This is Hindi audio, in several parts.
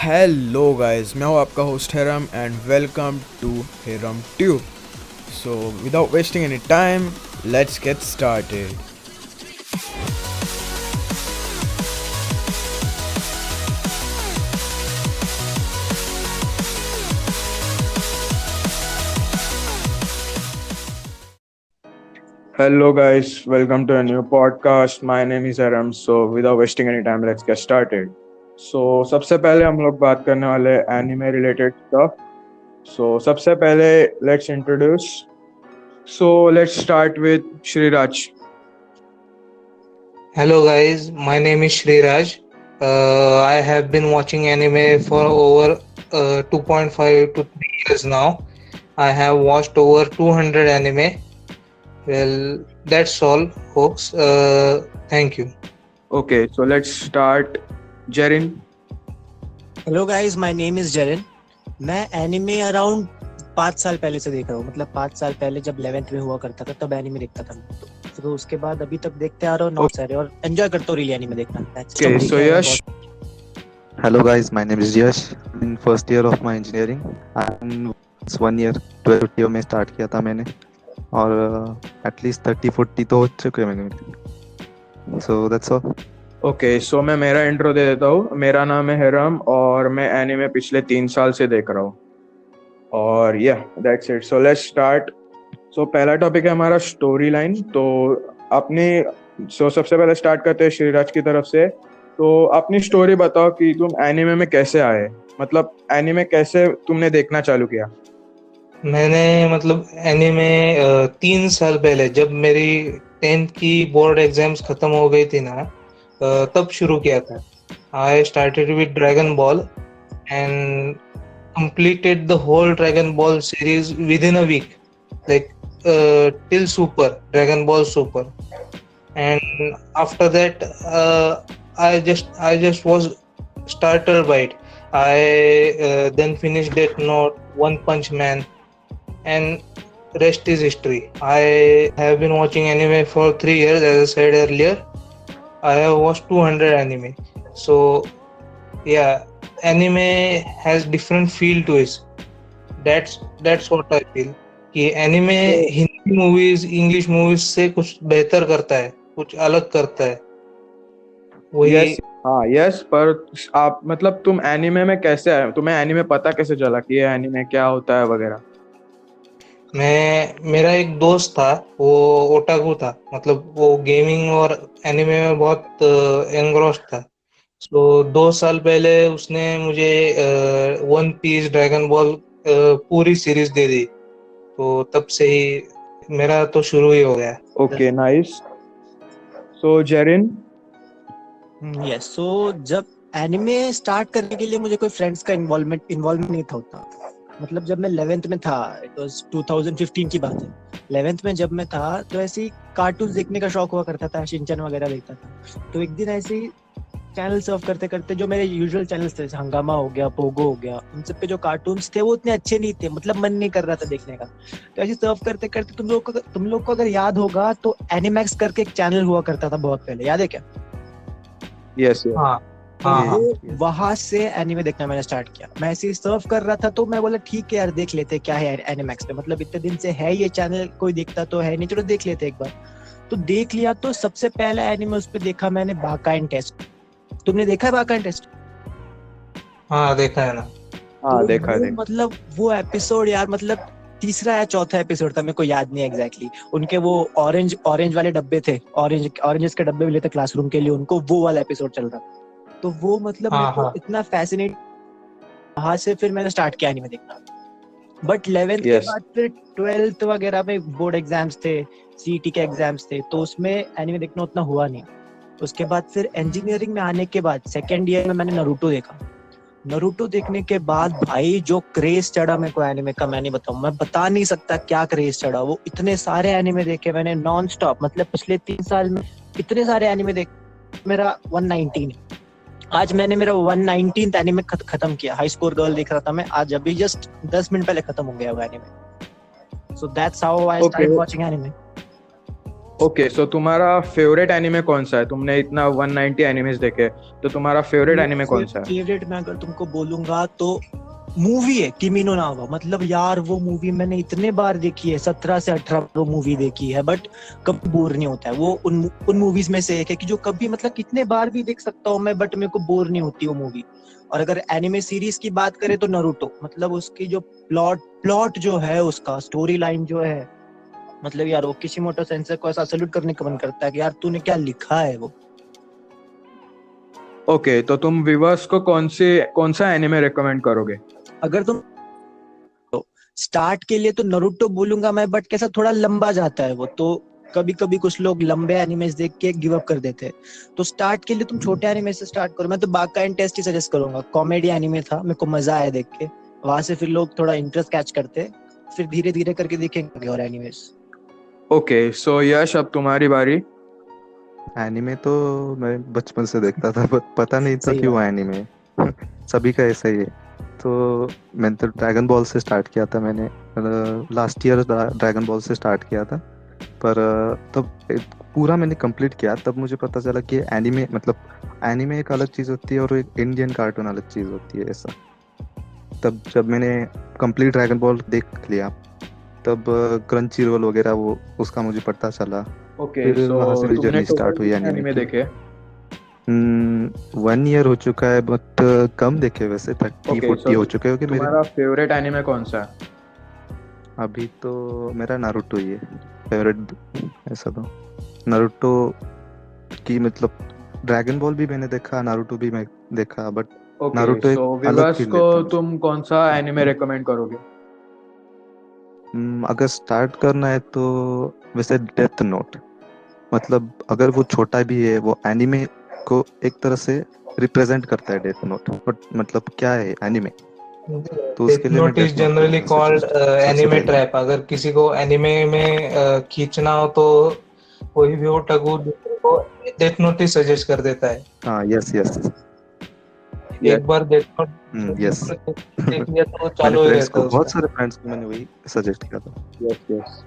हेलो गाइस, मैं हूँ आपका host Heram and welcome to Heram tube. So without wasting any time, let's get started. Hello guys, welcome to a new podcast. My name is Aram. So without wasting any time, let's get started. So सबसे पहले हम लोग बात करने वाले एनिमे रिलेटेड स्टफ. So सबसे पहले let's introduce. So let's start with Shriraj. Hello guys, my name is Shriraj. I have been watching anime for over 2.5 to 3 years now. I have watched over 200 anime. Well, that's all, folks. Thank you. Okay, so let's start. Jerin. Hello guys, my name is Jerin. मैं एनिमे अराउंड 5 साल पहले से देख रहा हूँ। मतलब 5 साल पहले जब 11th में हुआ करता था तब एनिमे देखता था मैं। तो उसके बाद अभी तक देखते आ रहा हूँ, नॉट सारे, और एंजॉय करता हूँ रियली एनिमे देखना। Okay, so Yash. Hello guys, my name is Yash. In first year of my engineering, and it's 1 year 12 में start किया था मैंने, और at least 30-40 तो हो चुके हैं मेरे। So that's all. ओके, सो मैं मेरा इंट्रो दे देता हूँ। मेरा नाम है हेरम और मैं एनिमे पिछले 3 साल से देख रहा हूँ। और या that's it. So let's start. So पहला टॉपिक है हमारा स्टोरी लाइन। तो अपनी सबसे पहले स्टार्ट करते हैं श्रीराज की तरफ से। तो अपनी स्टोरी बताओ कि तुम एनिमे में कैसे आए, मतलब एनिमे कैसे तुमने देखना चालू किया। मैंने एनिमे 3 साल पहले जब मेरी 10th की बोर्ड एग्जाम्स खत्म हो गई थी ना, तब शुरू किया था। I started with dragon ball and completed the whole Dragon Ball series within a week, like till Super, Dragon Ball Super. And after that, I just was startled by it. I then finished Death Note, One Punch Man, and rest is history. I have been watching anime for 3 years, as I said earlier. I have watched 200 anime. So yeah, anime has different feel to it. That's what I feel कि anime Hindi movies, English movies से कुछ बेहतर करता है, कुछ अलग करता है। वही यस, हाँ यस। पर आप मतलब तुम एनिमे में कैसे आए, तुम्हें एनिमे पता कैसे चला कि ये एनिमे क्या होता है वगैरह। मेरा एक दोस्त था, वो ओटाकू था, मतलब वो गेमिंग और एनिमे में बहुत एंग्रोस्ड था। तो 2 साल पहले उसने मुझे वन पीस, ड्रैगन बॉल पूरी सीरीज दे दी। तो तब से ही मेरा तो शुरू ही हो गया। Okay, nice. So Jerin. Yes, so जब एनिमे स्टार्ट करने के लिए मुझे कोई फ्रेंड्स का इन्वॉल्वमेंट नहीं था उतना। मतलब जब मैं 11th में था, इट वाज 2015 की बात है। 11th में जब मैं था तो ऐसे ही कार्टून्स देखने का शौक हुआ करता था, शिनचैन वगैरह देखता था। तो एक दिन ऐसे ही चैनल सर्फ करते करते, जो मेरे यूजुअल चैनल्स थे, हंगामा हो गया, पोगो हो गया, उन सब पे जो कार्टून्स थे वो उतने अच्छे नहीं थे, मतलब मन नहीं कर रहा था देखने का। तो ऐसे सर्फ करते करते तुम लोग को अगर याद होगा तो एनिमैक्स करके एक चैनल हुआ करता था बहुत पहले, याद है क्या? यस। हाँ हाँ। वहां से एनिमे देखना मैंने स्टार्ट किया। मैं ऐसे ही सर्फ कर रहा था तो मैं बोला ठीक है यार, देख लेते क्या है एनिमैक्स पे। मतलब इतने दिन से है ये चैनल, कोई देखता तो है नहीं, चलो देख लेते एक बार। तो देख लिया। तो सबसे पहला एनिमे उस पे देखा मैंने, बाकाइन टेस्ट। तुमने देखा है बाकाइन टेस्ट? हाँ देखा है ना। हाँ तो देखा वो है। मतलब वो एपिसोड यार, मतलब तीसरा या चौथा एपिसोड था, मेरे को याद नहीं एग्जैक्टली। उनके वो ऑरेंज वाले डब्बे थे, ऑरेंजेस के डब्बे मिले थे क्लासरूम के लिए उनको, वो वाला एपिसोड चल रहा था। तो वो मतलब मेरे को इतना फैसिनेट, वहां से फिर मैंने स्टार्ट किया एनीमे देखना। बट 11th के बाद फिर 12th वगैरह में बोर्ड एग्जाम्स थे, सीईटी के एग्जाम्स थे, तो उसमें एनीमे देखना उतना हुआ नहीं। उसके बाद फिर इंजीनियरिंग में आने के बाद सेकेंड ईयर में मैंने नारुतो देखा। नारुतो देखने के बाद भाई जो क्रेज चढ़ा मेरे को एनिमे का, मैं नहीं बताऊं, मैं बता नहीं सकता क्या क्रेज चढ़ा। वो इतने सारे एनिमे देखे मैंने नॉन स्टॉप, मतलब पिछले 3 साल में इतने सारे एनिमे देख। मेरा 119, आज मैंने मेरा 119th एनिमे खत्म किया। हाई स्कोर गर्ल देख रहा था मैं, आज अभी जस्ट 10 मिनट पहले खत्म हो गया वो anime. So that's how I started watching anime. Okay, so तुम्हारा फेवरेट एनिमे कौन सा है? तुमने इतना 190 एनिमेस देखे, तो तुम्हारा फेवरेट एनिमे कौन सा है? फेवरेट मैं अगर तुमको बोलूंगा तो मूवी है किमी नो नावा। मतलब यार वो मूवी मैंने इतने बार देखी है, 17 से 18 वो मूवी देखी है, बट कभी बोर नहीं होता है। वो उन मूवीज में से एक है कि जो कभी मतलब कितने बार भी देख सकता हूँ मैं, बट मेरे को बोर नहीं होती वो मूवी। और अगर एनिमे सीरीज की बात करें तो नारुतो, मतलब उसकी जो प्लॉट जो है, उसका स्टोरी लाइन जो है, मतलब यार वो किशिमोटो सेंसेई को ऐसा सैल्यूट करने का मन करता है कि यार तूने क्या लिखा है वो। ओके, तो तुम व्यूअर्स को कौन सा एनिमे रेकमेंड करोगे? अगर तुम स्टार्ट के लिए तो नारुतो बोलूंगा मैं, बट कैसा थोड़ा लंबा जाता है वो, तो कभी कभी कुछ लोग लंबे एनिमेस देख के गिव अप कर देते हैं। तो स्टार्ट के लिए तुम छोटे एनिमे से स्टार्ट करो। मैं तो बाका एंड टेस्ट ही सजेस्ट करूंगा, कॉमेडी एनिमे था, मेरे को मजा आया देख के। वहां से फिर लोग थोड़ा इंटरेस्ट कैच करते, फिर धीरे धीरे करके देखेंगे और एनिमेस। ओके, सो यश अब तुम्हारी बारी। एनिमे तो मैं बचपन से देखता था, but पता नहीं था सही कि वो बात। एनिमे सभी का ऐसा ही है। तो मैंने तो ड्रैगन बॉल से स्टार्ट किया था, मैंने लास्ट ईयर ड्रैगन बॉल से स्टार्ट किया था। पर तब पूरा मैंने कंप्लीट किया, तब मुझे पता चला कि एनिमे मतलब एनिमे एक अलग चीज़ होती है और एक इंडियन कार्टून अलग चीज़ होती है ऐसा। तब जब मैंने कंप्लीट ड्रैगन बॉल देख लिया, तब क्रंची रोल वगैरह वो उसका मुझे पता चला। ओके, फिर सो वहाँ से मेरी तुमने जर्नी टोटल स्टार्ट हुई कितने एनिमे एनिमे की। देखे? 1 ईयर हो चुका है, बट कम देखे वैसे, 30-40 ओके, सो हो चुके हो कि मेरे। तुम्हारा फेवरेट एनिमे कौन सा है? अभी तो मेरा नारुतो ही है फेवरेट ऐसा तो। नारुतो की मतलब ड्रैगन बॉल भी मैंने देखा, नारुतो भी मैं देखा, बट ओके, नारुतो एक सो अलग व्यूअर्स फील को देता है मुझे। तुम कौन सा एनिमे रेकमेंड करोगे? अगर स्टार्ट करना है तो वैसे डेथ नोट, मतलब अगर वो छोटा भी है, वो एनिमे को एक तरह से रिप्रेजेंट करता है डेथ नोट। बट मतलब क्या है एनिमे, तो डेथ उसके लिए मैं note is death note generally करूंगा कॉल्ड सजेस्ट सबसे एनिमे पहले। ट्रैप। अगर किसी को एनिमे में खींचना हो तो कोई भी हो टगू दूसरे को डेथ नोट ही सजेस्ट कर देता है। हाँ, यस यस यस, एक बार डेथ नोट यस। देख लिया तो मैंने चालू ही फ्रेंड्स रहता को, है बहुत उसका। सारे फ्रेंड्स को मैंने वही सजेस्ट किया था। Yes, yes.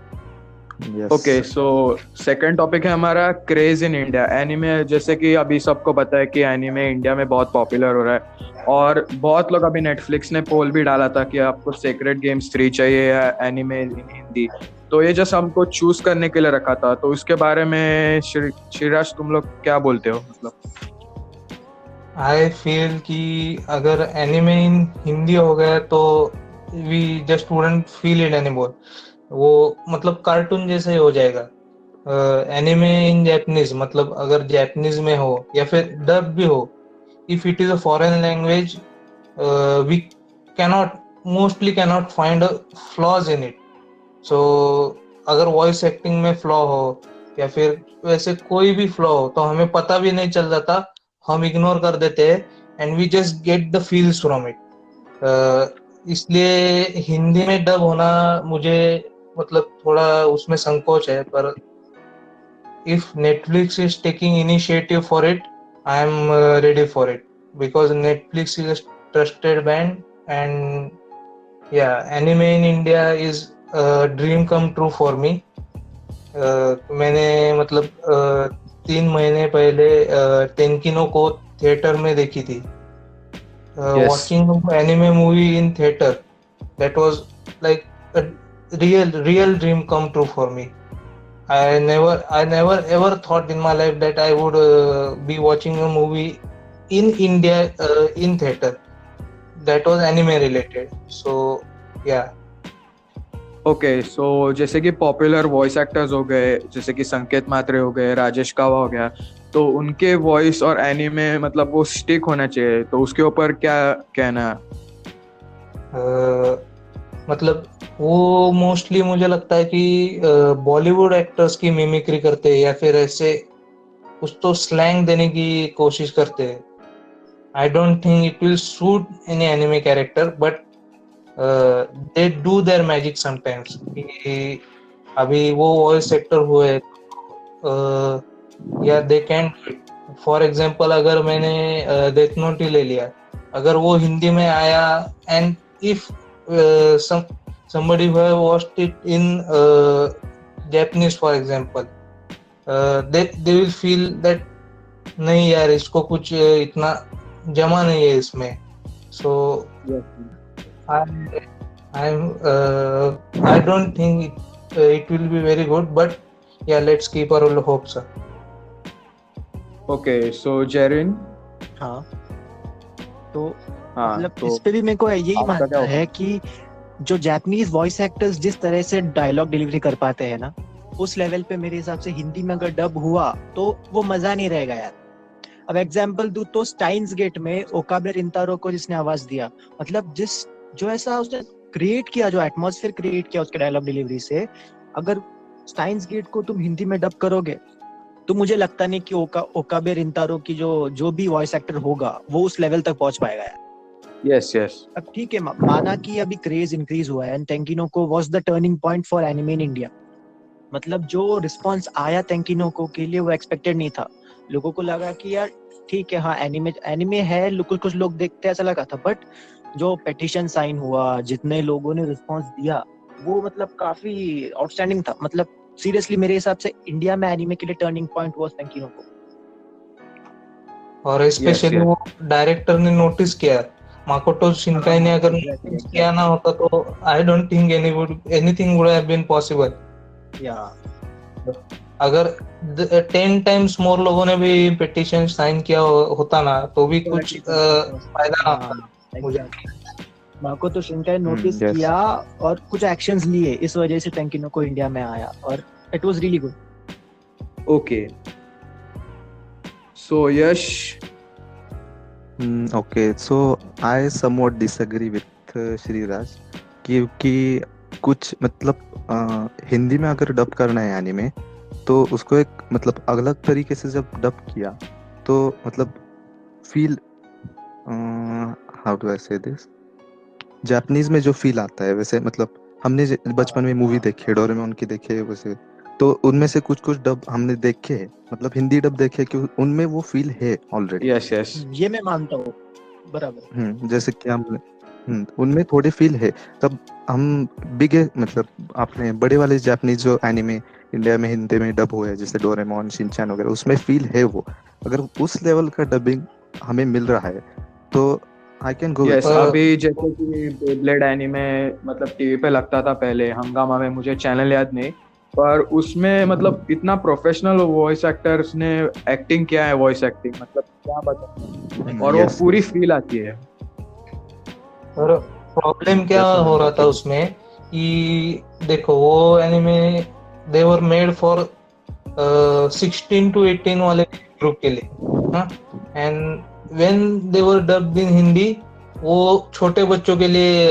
Yes. Okay, so second topic है हमारा क्रेज इन इंडिया एनीमे। जैसे कि अभी सबको पता है कि एनीमे इंडिया में बहुत पॉपुलर हो रहा है, और बहुत लोग, अभी नेटफ्लिक्स ने पोल भी डाला था कि आपको सेक्रेड गेम्स 3 चाहिए या एनीमे इन हिंदी। तो ये जस्ट हमको चूज करने के लिए रखा था, तो उसके बारे में श्रीराज तुम लोग क्या बोलते हो? मतलब आई फील कि अगर एनिमे इन हिंदी हो गया तो we just wouldn't feel it anymore. वो मतलब कार्टून जैसे ही हो जाएगा। एनिमे इन जैपनीज, मतलब अगर जैपनीज में हो या फिर डब भी हो, if it is a foreign language, we cannot mostly cannot find flaws in it. So अगर वॉइस एक्टिंग में फ्लॉ हो या फिर वैसे कोई भी फ्लॉ हो तो हमें पता भी नहीं चल जाता, हम इग्नोर कर देते हैं and we just get the feels from it. इसलिए हिंदी में डब होना मुझे मतलब थोड़ा उसमें संकोच है। पर if Netflix is taking initiative for it, I am ready for it, because Netflix is a trusted brand, and yeah, anime in India is a dream come true for me. मैंने मतलब 3 महीने पहले टेंकिनो को थिएटर में देखी थी। Yes. Watching anime movie in theater, that was like a real dream come true for me. I never ever thought in my life that I would be watching a movie in India in theater that was anime related. So yeah. Okay, so जैसे कि पॉपुलर वॉइस एक्टर्स हो गए, जैसे कि संकेत मात्रे हो गए, राजेश कावा हो गया, तो उनके वॉइस और एनीमे मतलब वो स्टिक होना चाहिए, तो उसके ऊपर क्या कहना है? मतलब वो मोस्टली मुझे लगता है कि बॉलीवुड एक्टर्स की मिमिक्री करते हैं या फिर ऐसे कुछ तो स्लैंग देने की कोशिश करते हैं। आई don't think it will suit any anime character, but they do their magic sometimes. अभी वो वॉइस एक्टर हुए या दे कैन। फॉर एग्जांपल अगर मैंने डेथ नोट ही ले लिया, अगर वो हिंदी में आया and if somebody who have watched it in Japanese for example, they will feel that नहीं यार इसको कुछ इतना जमा नहीं है इसमें. So I don't think it will be very good, but yeah, let's keep our hopes up. Okay so Jerin. हाँ तो हाँ मतलब तो इस पे भी मेरे को यही आपका मानना क्या है कि जो जापानीज वॉइस एक्टर्स जिस तरह से डायलॉग डिलीवरी कर पाते हैं ना, उस लेवल पे मेरे हिसाब से हिंदी में अगर डब हुआ तो वो मजा नहीं रहेगा यार. अब एग्जांपल दूं तो स्टाइन्स गेट में ओकाबे रिंतारो को जिसने आवाज दिया, मतलब जो ऐसा उसने क्रिएट किया, जो एटमॉस्फेयर क्रिएट किया उसके डायलॉग डिलीवरी से, अगर स्टाइन्स गेट को तुम हिंदी में डब करोगे तो मुझे लगता नहीं कि ओकाबे रिंतारो की जो भी वॉइस एक्टर होगा वो उस लेवल तक पहुंच पाएगा यार. Yes yes. अब ठीक है, माना कि अभी क्रेज इंक्रीज हुआ है एंड टेंकिनो was the turning point for anime in India. मतलब जो रिस्पांस आया टेंकिनो के लिए वो एक्सपेक्टेड नहीं था. लोगों को लगा कि यार ठीक है, हाँ एनिमे है, कुछ लोग देखते ऐसा लगा था, बट जो पेटिशन साइन हुआ, जितने लोगों ने रिस्पांस दिया, वो मतलब काफी आउटस्टैंडिंग था. मतलब सीरियसली मेरे हिसाब से इंडिया में एनिमे के लिए टर्निंग पॉइंट वाज टेंकिनो. और स्पेशली yes. वो डायरेक्टर ने नोटिस किया. माकोटो शिनकाई ने अगर नोटिस किया ना होता तो I don't think anything would have been possible. अगर 10 टाइम्स मोर लोगों ने भी पिटीशन साइन किया होता ना तो भी कुछ फायदा ना होता मुझे. माकोटो शिनकाई नोटिस किया और कुछ एक्शंस लिए, इस वजह से टेंकिनो को इंडिया में आया और it was really good. Okay so Yash. Okay, so I somewhat disagree with Shriraj, क्योंकि कुछ मतलब हिंदी में अगर डब करना है एनीमे तो उसको एक मतलब अलग तरीके से जब डब किया तो मतलब फील, हाउ डू आई से दिस, जापानीज में जो फील आता है वैसे, मतलब हमने बचपन में मूवी देखी, डोरेमोन की देखे वैसे, तो उनमें से कुछ डब हमने देखे हैं, मतलब हिंदी डब देखे कि उनमें वो फील है ऑलरेडी. Yes yes. ये मैं मानता हूँ, बराबर. जैसे कि हम उनमें थोड़े फील है. तब हम बिग मतलब आपने बड़े वाले जापानीज जो एनिमे इंडिया में हिंदी में डब हुए हैं जैसे डोरेमोन, शिनचैन वगैरह, उसमें फील है वो. अगर उस लेवल का डबिंग हमें मिल रहा है तो आई कैन गो. यस अभी जैसे कि बेब्लेड एनीमे मतलब टीवी पे लगता था पहले, हंगामा में, मुझे चैनल याद नहीं, पर उसमें मतलब इतना प्रोफेशनल वॉइस एक्टर्स ने एक्टिंग किया है, वॉइस एक्टिंग मतलब क्या बता, और वो पूरी फील आती है. और प्रॉब्लम क्या हो रहा था उसमें कि देखो वो anime they were made for 16 to 18 वाले ग्रुप के लिए, हाँ, and when they were dubbed in Hindi वो छोटे बच्चों के लिए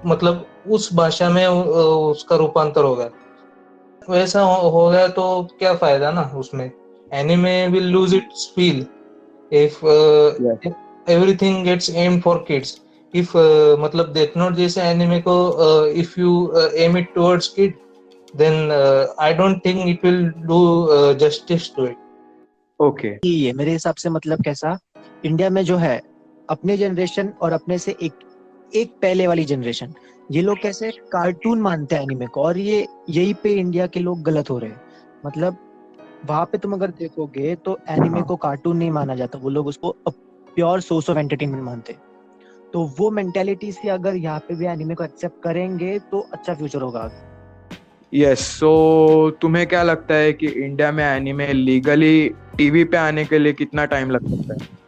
मतलब उस भाषा में उसका रूपांतर हो गया. वैसा हो गया तो क्या फायदा ना उसमें. Anime will lose its feel if everything gets aimed for kids. If मतलब डेथ नोट जैसे एनिमे को if you aim it towards kid then I don't think it will do justice to it. Okay ये मेरे हिसाब से मतलब कैसा, इंडिया में जो है अपने जनरेशन और अपने से एक पहले वाली जनरेशन, ये लोग कैसे कार्टून मानते हैं एनिमे को, और यही पे इंडिया के लोग गलत हो रहे हैं. मतलब वहां पे तुम अगर देखोगे तो एनिमे को कार्टून नहीं माना जाता, वो लोग उसको प्योर सोर्स ऑफ एंटरटेनमेंट मानते हैं. तो वो मेंटालिटी से अगर यहाँ पे भी एनिमे को एक्सेप्ट करेंगे तो अच्छा फ्यूचर होगा. यस सो तुम्हें क्या लगता है कि इंडिया में एनिमे लीगली टीवी पे आने के लिए कितना टाइम लग सकता है?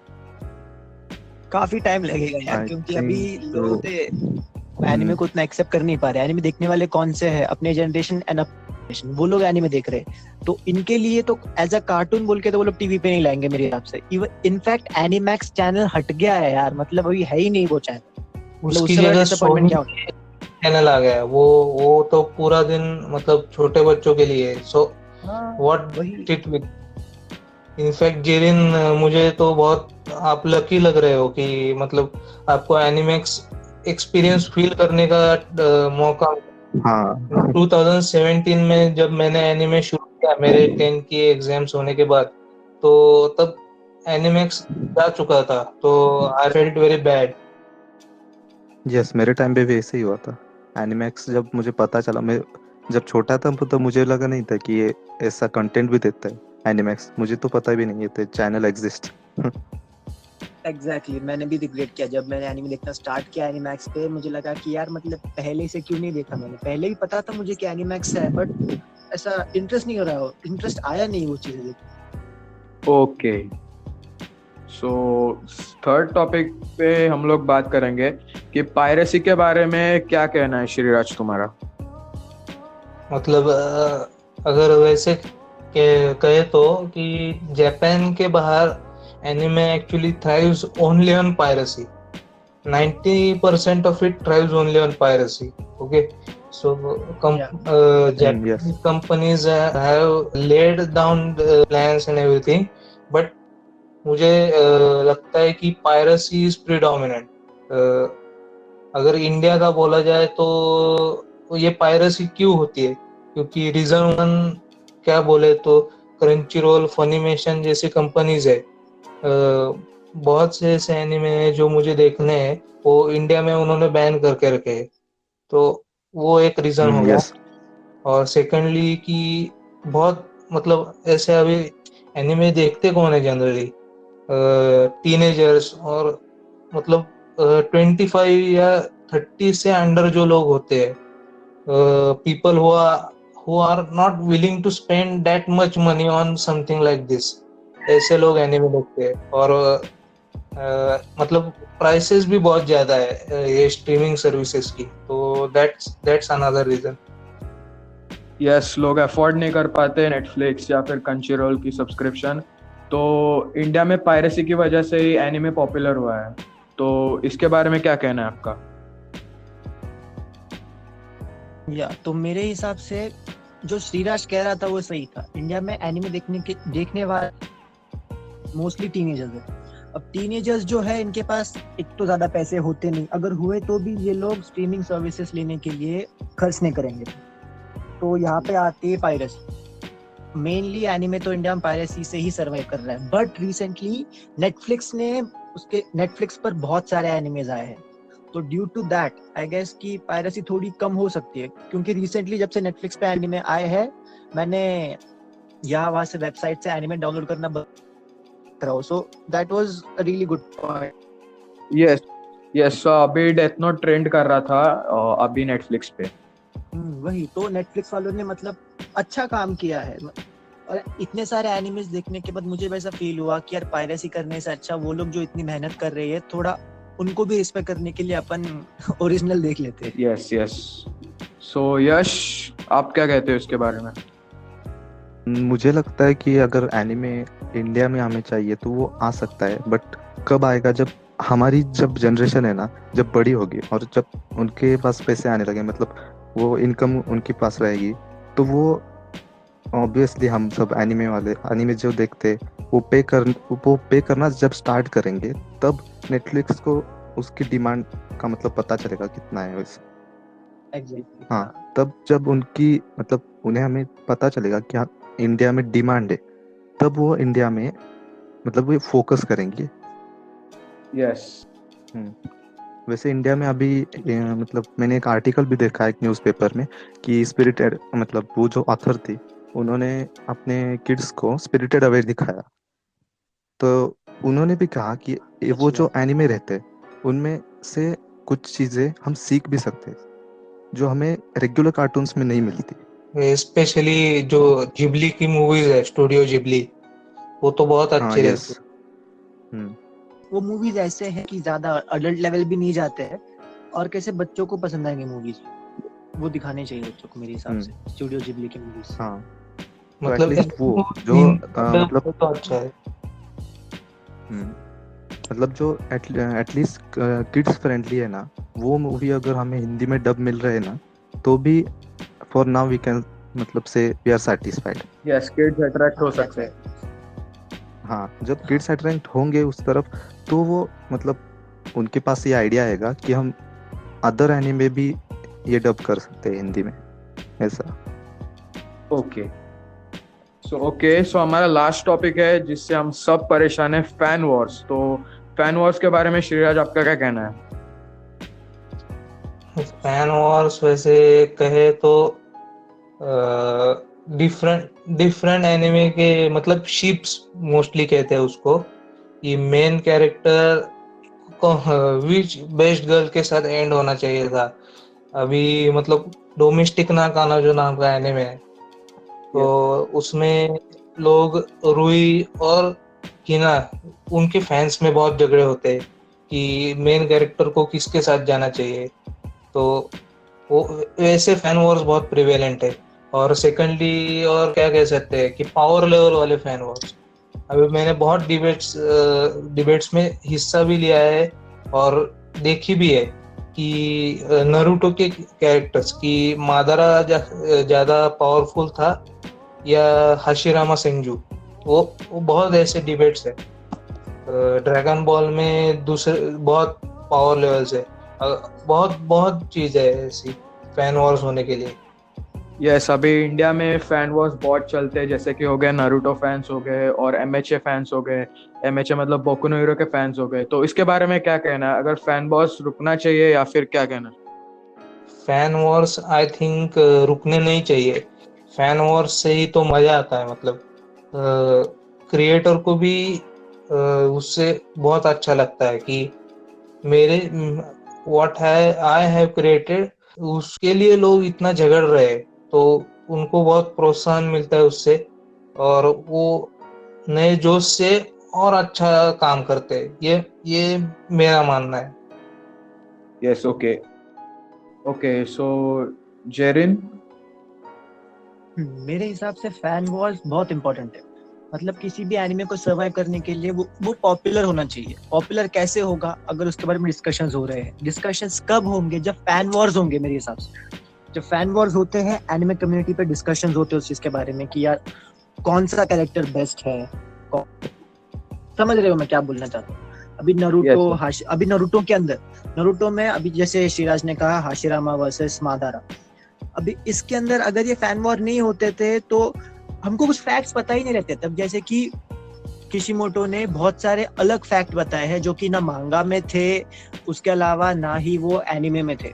काफी टाइम लगेगा यार, I क्योंकि अभी think लोग एनिमे को उतना एक्सेप्ट कर नहीं पा रहे. एनिमे देखने वाले कौन से हैं? अपने जनरेशन एंड वो लोग एनिमे देख रहे हैं, तो इनके लिए तो एज अ कार्टून बोल के तो वो लोग टीवी पे नहीं लाएंगे मेरे हिसाब से. इवन इनफैक्ट एनिमैक्स चैनल हट गया है यार, मतलब अभी है ही नहीं वो चैनल. उसकी जगह सोनी चैनल आ गया. वो तो पूरा दिन मतलब छोटे बच्चों के लिए. So what it with. In fact Jerin, मुझे तो बहुत आप लकी लग रहे हो कि मतलब आपको एनिमैक्स एक्सपीरियंस फील करने का मौका. हाँ 2017 में जब मैंने एनिमे शुरू किया मेरे 10 की एग्जाम्स होने के बाद, तो तब एनिमैक्स जा चुका था, तो I felt very bad. Yes मेरे टाइम पे भी ऐसे ही हुआ था. एनिमैक्स जब मुझे पता चला, मैं जब छोटा था तो मुझे लगा नहीं था कि ये ऐसा कंटेंट भी देता है एनिमैक्स। मुझे तो पता भी नहीं ये तो चैनल एग्जिस्ट। एग्जैक्टली मैंने भी रिग्रेट किया जब मैंने एनिमे देखना स्टार्ट किया एनिमैक्स पे। मुझे लगा कि यार मतलब पहले से क्यों नहीं देखा मैंने। पहले भी पता था मुझे कि एनिमैक्स है बट ऐसा इंटरेस्ट नहीं हो रहा, इंटरेस्ट आया नहीं वो चीजें देख। ओके, सो थर्ड टॉपिक पे हम लोग बात करेंगे कि पायरेसी के बारे में क्या कहना है श्रीराज तुम्हारा। मतलब अगर वैसे कहे तो कि जापान के बाहर anime actually thrives only on piracy. 90% of it thrives only on piracy. Okay, so Japanese Yes. companies have laid down the plans and everything, but मुझे लगता है कि पायरेसी इज प्रीडोमिनेंट. अगर इंडिया का बोला जाए तो ये पायरेसी क्यों होती है, क्योंकि रीजन वन क्या बोले तो क्रंची रोल, फनीमेशन जैसी कंपनीज है. बहुत से ऐसे एनिमे हैं जो मुझे देखने हैं, वो इंडिया में उन्होंने बैन करके रखे हैं. तो वो एक रीजन हो गया. Yes. और सेकेंडली कि बहुत मतलब ऐसे अभी एनिमे देखते कौन है जनरली, टीनेजर्स और मतलब 25 या 30 से अंडर जो लोग होते हैं, people who are not willing to spend that much money on something like this. ऐसे लोग एनिमे देखते हैं. और मतलब प्राइसेस भी बहुत ज्यादा है ये स्ट्रीमिंग सर्विसेज की. तो दैट्स अनदर रीजन. यस, लोग अफोर्ड नहीं कर पाते नेटफ्लिक्स या फिर क्रंचीरोल की सब्सक्रिप्शन, तो इंडिया में पायरेसी की वजह से ही एनिमे पॉपुलर हुआ है. तो इसके बारे में क्या कहना है आपका? या तो मेरे हिसाब से जो श्रीराज कह रहा था वो सही था. इंडिया में एनिमे देखने वाले मोस्टली टीनेजर्स है. अब टीनेजर्स जो है इनके पास एक तो ज्यादा पैसे होते नहीं, अगर हुए तो भी ये लोग स्ट्रीमिंग सर्विसेज लेने के लिए खर्च नहीं करेंगे. तो यहाँ पे आती है पायरेसी. मेनली एनिमे तो इंडिया में पायरेसी से ही सर्वाइव कर रहा है. बट रिसेंटली नेटफ्लिक्स पर बहुत सारे एनिमेज आए हैं, तो due to that I guess कि पायरेसी थोड़ी कम हो सकती है. क्योंकि रिसेंटली जब से नेटफ्लिक्स पे एनिमे आए हैं, मैंने यहाँ वहां से वेबसाइट से एनिमे डाउनलोड करना बंद कर रहा हूँ. So that was a really good point. Yes yes, अभी डेथ नोट ट्रेंड कर रहा था अभी नेटफ्लिक्स पे. वही तो नेटफ्लिक्स वालों ने मतलब अच्छा काम किया है. और इतने सारे एनिमेज देखने के बाद मुझे वैसा फील हुआ कि यार पायरेसी करने से अच्छा वो लोग जो इतनी मेहनत कर रहे हैं, थोड़ा उनको भी रिस्पेक्ट करने के लिए अपन ओरिजिनल देख लेते हैं. Yes yes. सो यश, आप क्या कहते हो इसके बारे में? मुझे लगता है कि अगर एनिमे इंडिया में हमें चाहिए तो वो आ सकता है, बट कब आएगा? जब हमारी जनरेशन है ना, जब बड़ी होगी और जब उनके पास पैसे आने लगे, मतलब वो इनकम उनके पास रहेगी, तो वो ऑब्वियसली हम सब एनिमे जो देखते वो पे करना जब स्टार्ट करेंगे, तब नेटफ्लिक्स को उसकी डिमांड का मतलब पता चलेगा कितना है वैसे. एग्जैक्टली. हाँ, तब जब उनकी मतलब उन्हें हमें पता चलेगा कि हाँ इंडिया में डिमांड है, तब वो इंडिया में मतलब वो फोकस करेंगे. यस. वैसे इंडिया में अभी मतलब मैंने एक आर्टिकल भी देखा एक न्यूज़पेपर में कि स्पिरिटेड, मतलब वो जो ऑथर थी उन्होंने अपने किड्स को स्पिरिटेड अवे दिखाया. तो उन्होंने भी कहा कि वो जो एनिमे रहते हैं उनमें से कुछ चीजें हम सीख भी सकते हैं जो हमें रेगुलर कार्टून्स में नहीं मिलती. स्पेशली जो जिबली की मूवीज है, स्टूडियो जिबली, वो तो बहुत अच्छी रहती है. वो मूवीज ऐसे हैं कि ज्यादा अडल्ट लेवल भी नहीं जाते हैं और कैसे बच्चों को पसंद आएंगे मूवीज, वो दिखाने चाहिए बच्चों को मेरे हिसाब से स्टूडियो जिबली की मूवीज. हाँ, मतलब वो जो मतलब तो अच्छा है. मतलब जो एटलीस्ट किड्स फ्रेंडली है ना, वो मूवी अगर हमें हिंदी में डब मिल रहे ना, तो भी फॉर नाउ वी कैन मतलब से we are satisfied. Yes, kids attract हो सकते हैं. हाँ, जब किड्स अट्रैक्ट होंगे उस तरफ, तो वो मतलब उनके पास ये आइडिया आएगा कि हम अदर एनिमे भी ये डब कर सकते हैं हिंदी में, ऐसा. ओके सो हमारा लास्ट टॉपिक है जिससे हम सब परेशान है, फैन वॉर्स. तो फैन वॉर्स के बारे में श्रीराज आपका क्या कहना है? फैन वॉर्स वैसे कहे तो डिफरेंट डिफरेंट एनिमे के मतलब शिप्स मोस्टली कहते हैं उसको, ये मेन कैरेक्टर को विच बेस्ट गर्ल के साथ एंड होना चाहिए था। अभी मतलब डोमेस्टिक ना काना जो नाम का एनिमे है, तो उसमें लोग रुई और हिना उनके फैंस में बहुत झगड़े होते हैं कि मेन कैरेक्टर को किसके साथ जाना चाहिए। तो वो वैसे फैन वॉर्स बहुत प्रिवेलेंट है। और सेकंडली और क्या कह सकते हैं कि पावर लेवल वाले फैन वॉर्स, अभी मैंने बहुत डिबेट्स में हिस्सा भी लिया है और देखी भी है कि नरूटो के कैरेक्टर्स की मादारा ज्यादा पावरफुल था या हाशिरामा सेंजू। वो बहुत ऐसे डिबेट्स है। ड्रैगन बॉल में दूसरे बहुत पावर लेवल्स है। बहुत बहुत चीज है ऐसी फैन वॉर्स होने के लिए। यस, अभी इंडिया में फैन वॉर्स बहुत चलते हैं, जैसे कि हो गए नारुतो फैंस हो गए और एमएचए फैंस हो गए। एमएचए मतलब बोकु नो हीरो के फैंस हो गए। तो इसके बारे में क्या कहना है, अगर फैन वॉर्स रुकना चाहिए या फिर क्या कहना? फैन वॉर्स आई थिंक रुकने नहीं चाहिए। फैन वॉर्स से ही तो मजा आता है। मतलब क्रिएटर को भी उससे बहुत अच्छा लगता है कि मेरे व्हाट है आई हैव क्रिएटेड, उसके लिए लोग इतना झगड़ रहे हैं, तो उनको बहुत प्रोत्साहन मिलता है उससे, और वो नए जोश से और अच्छा काम करते हैं। ये मेरा मानना है। Yes, okay okay. So Jerin? मेरे हिसाब से फैन वॉर्स बहुत इंपॉर्टेंट है। मतलब किसी भी एनिमे को सर्वाइव करने के लिए वो पॉपुलर होना चाहिए। पॉपुलर कैसे होगा, अगर उसके बारे में डिस्कशंस हो रहे हैं। डिस्कशंस कब होंगे, जब फैन वॉर्स होंगे। मेरे हिसाब से जब फैन वॉर्स होते हैं, एनिमे कम्युनिटी पे डिस्कशंस होते हैं उस चीज के बारे में कि यार कौन सा कैरेक्टर बेस्ट है। समझ रहे हो मैं क्या बोलना चाहता हूँ? अभी अभी नरूटो के अंदर, नरूटो में अभी जैसे श्रीराज ने कहा हाशिरामा वर्सेस मादारा, अभी इसके अंदर अगर ये फैन वॉर नहीं होते थे तो हमको कुछ फैक्ट्स पता ही नहीं रहते। तब जैसे कि किशिमोटो ने बहुत सारे अलग फैक्ट बताए हैं जो कि ना मांगा में थे, उसके अलावा ना ही वो एनिमे में थे।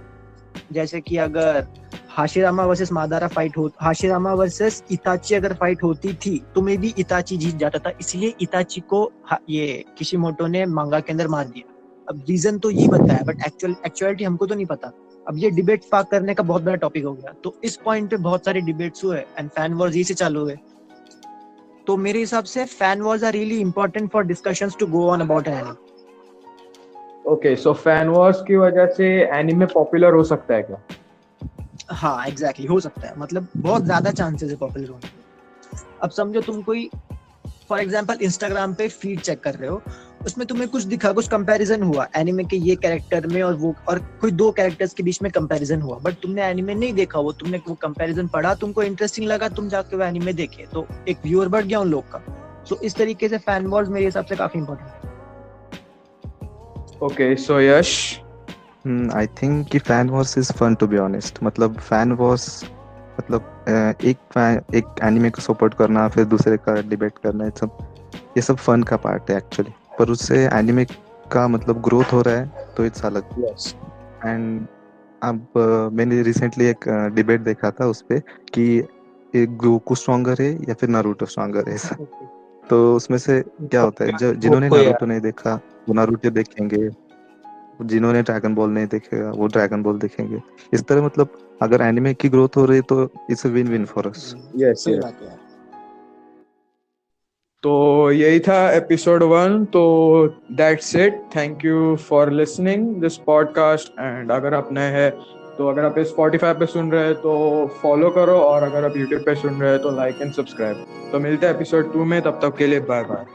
जैसे कि अगर हाशिरामा वर्सेस मादारा फाइट हो, हाशिरामा वर्सेस इताची अगर फाइट होती थी तो मे भी इताची जीत जाता था, इसलिए इताची को ये किशिमोटो ने मांगा के अंदर मार दिया। अब रीजन तो ये बताया, बट एक्चुअलिटी हमको तो नहीं पता। अब ये डिबेट स्पार्क करने का बहुत बड़ा टॉपिक हो गया, तो इस पॉइंट पे बहुत सारे डिबेट्स हुए एंड फैन वॉर्स यही से चालू हुए। तो मेरे हिसाब से fan wars are really important for discussions to go on about an anime. Okay, so fan wars की वजह से एनिमे पॉपुलर हो सकता है क्या? हाँ एग्जैक्टली हो सकता है। मतलब बहुत ज्यादा चांसेस है पॉपुलर होने के। अब समझो तुम कोई फॉर एग्जांपल इंस्टाग्राम पे फीड चेक कर रहे हो, उसमें तुम्हें कुछ दिखा, कुछ कंपैरिजन हुआ एनिमे के ये कैरेक्टर में और वो, और कोई दो कैरेक्टर्स के बीच में कंपैरिजन हुआ, बट तुमने एनिमे नहीं देखा, वो तुमने वो कंपैरिजन पढ़ा, तुमको इंटरेस्टिंग लगा, तुम जाके वो एनिमे देखे, तो एक व्यूअर बढ़ गया उन लोग का। तो इस तरीके से फैन वॉर्स मेरे हिसाब से काफी इंपॉर्टेंट है। Okay, so Yash? I think कि fan wars is fun to be honest. मतलब फैन वॉर्स मतलब एक एनिमे को सपोर्ट करना फिर दूसरे का डिबेट करना, ये सब फन का पार्ट है एक्चुअली। पर उससे एनिमे का मतलब ग्रोथ हो रहा है तो इट्स अलग। यस। एंड अब मैंने रिसेंटली एक डिबेट देखा था उस पे कि एक गोकू स्ट्रॉन्गर है या फिर नारुतो स्ट्रॉन्गर है ऐसा। तो उसमें से क्या होता है, जो जिन्होंने नारुतो नहीं देखा वो नारुतो देखेंगे, जिन्होंने ड्रैगन बॉल नहीं देखेगा वो ड्रैगन बॉल देखेंगे। इस तरह मतलब अगर एनिमे की ग्रोथ हो रही है तो it's a win win for us. Yes, सही बात है। तो यही था एपिसोड 1। तो that's it. Thank you for listening this podcast. And अगर आप नए हैं तो अगर आप स्पॉटिफाई पे सुन रहे हैं तो फॉलो करो, और अगर आप यूट्यूब पे सुन रहे हैं तो लाइक एंड सब्सक्राइब। तो मिलते हैं एपिसोड 2 में, तब तक के लिए बाय बाय।